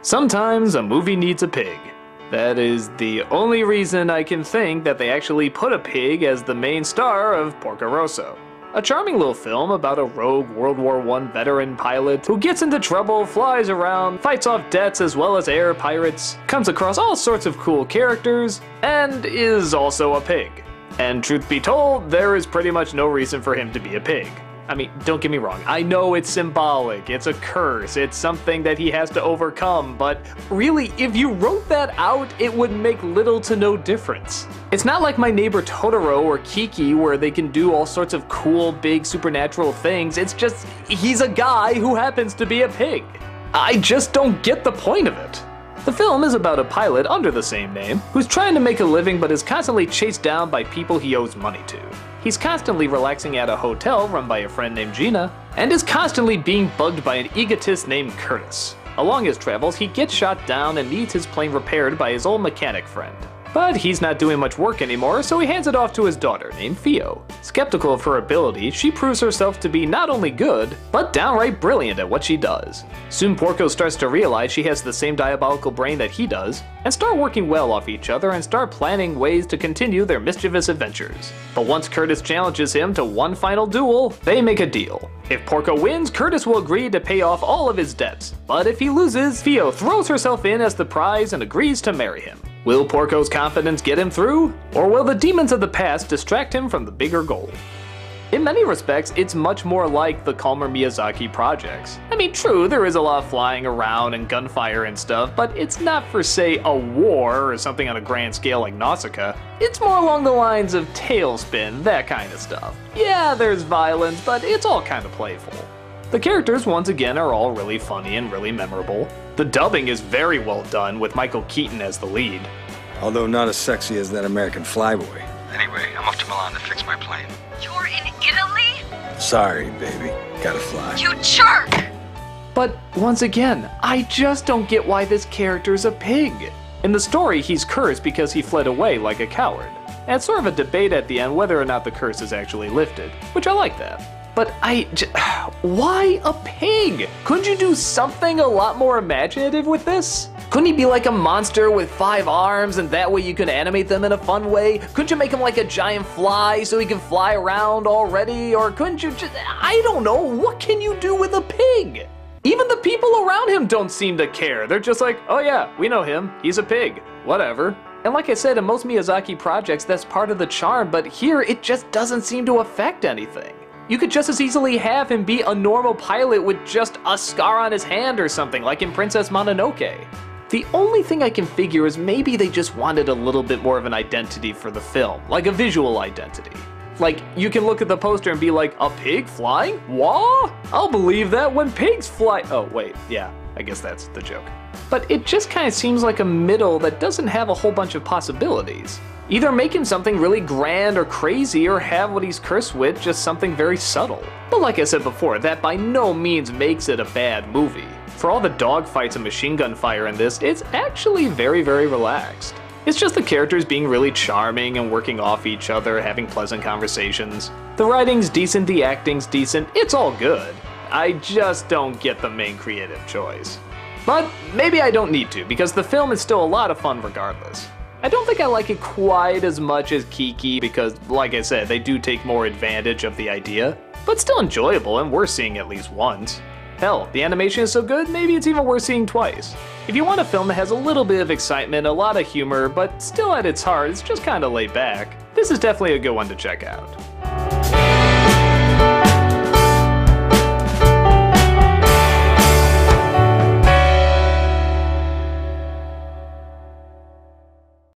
Sometimes a movie needs a pig. That is the only reason I can think that they actually put a pig as the main star of Porco Rosso. A charming little film about a rogue World War I veteran pilot who gets into trouble, flies around, fights off debts as well as air pirates, comes across all sorts of cool characters, and is also a pig. And truth be told, there is pretty much no reason for him to be a pig. I mean, don't get me wrong, I know it's symbolic, it's a curse, it's something that he has to overcome, but really, if you wrote that out, it would make little to no difference. It's not like My Neighbor Totoro or Kiki where they can do all sorts of cool, big, supernatural things, it's just, he's a guy who happens to be a pig. I just don't get the point of it. The film is about a pilot under the same name, who's trying to make a living but is constantly chased down by people he owes money to. He's constantly relaxing at a hotel run by a friend named Gina, and is constantly being bugged by an egotist named Curtis. Along his travels, he gets shot down and needs his plane repaired by his old mechanic friend. But he's not doing much work anymore, so he hands it off to his daughter, named Theo. Skeptical of her ability, she proves herself to be not only good, but downright brilliant at what she does. Soon Porco starts to realize she has the same diabolical brain that he does, and start working well off each other and start planning ways to continue their mischievous adventures. But once Curtis challenges him to one final duel, they make a deal. If Porco wins, Curtis will agree to pay off all of his debts, but if he loses, Theo throws herself in as the prize and agrees to marry him. Will Porco's confidence get him through, or will the demons of the past distract him from the bigger goal? In many respects, it's much more like the calmer Miyazaki projects. I mean, true, there is a lot of flying around and gunfire and stuff, but it's not for, say, a war or something on a grand scale like Nausicaa. It's more along the lines of Tailspin, that kind of stuff. Yeah, there's violence, but it's all kind of playful. The characters, once again, are all really funny and really memorable. The dubbing is very well done, with Michael Keaton as the lead. Although not as sexy as that American flyboy. Anyway, I'm off to Milan to fix my plane. You're in Italy? Sorry, baby. Gotta fly. You jerk! But once again, I just don't get why this character's a pig. In the story, he's cursed because he fled away like a coward. And it's sort of a debate at the end whether or not the curse is actually lifted, which I like that. But why a pig? Couldn't you do something a lot more imaginative with this? Couldn't he be like a monster with 5 arms and that way you can animate them in a fun way? Couldn't you make him like a giant fly so he can fly around already? Or couldn't you just, I don't know, what can you do with a pig? Even the people around him don't seem to care. They're just like, oh yeah, we know him, he's a pig, whatever. And like I said, in most Miyazaki projects, that's part of the charm, but here it just doesn't seem to affect anything. You could just as easily have him be a normal pilot with just a scar on his hand or something, like in Princess Mononoke. The only thing I can figure is maybe they just wanted a little bit more of an identity for the film, like a visual identity. Like, you can look at the poster and be like, a pig flying? What? I'll believe that when pigs fly. Oh, wait, yeah, I guess that's the joke. But it just kind of seems like a middle that doesn't have a whole bunch of possibilities. Either make him something really grand or crazy, or have what he's cursed with just something very subtle. But like I said before, that by no means makes it a bad movie. For all the dogfights and machine gun fire in this, it's actually very, very relaxed. It's just the characters being really charming and working off each other, having pleasant conversations. The writing's decent, the acting's decent, it's all good. I just don't get the main creative choice. But maybe I don't need to, because the film is still a lot of fun regardless. I don't think I like it quite as much as Kiki because, like I said, they do take more advantage of the idea, but still enjoyable and worth seeing at least once. Hell, the animation is so good, maybe it's even worth seeing twice. If you want a film that has a little bit of excitement, a lot of humor, but still at its heart, it's just kinda laid back, this is definitely a good one to check out.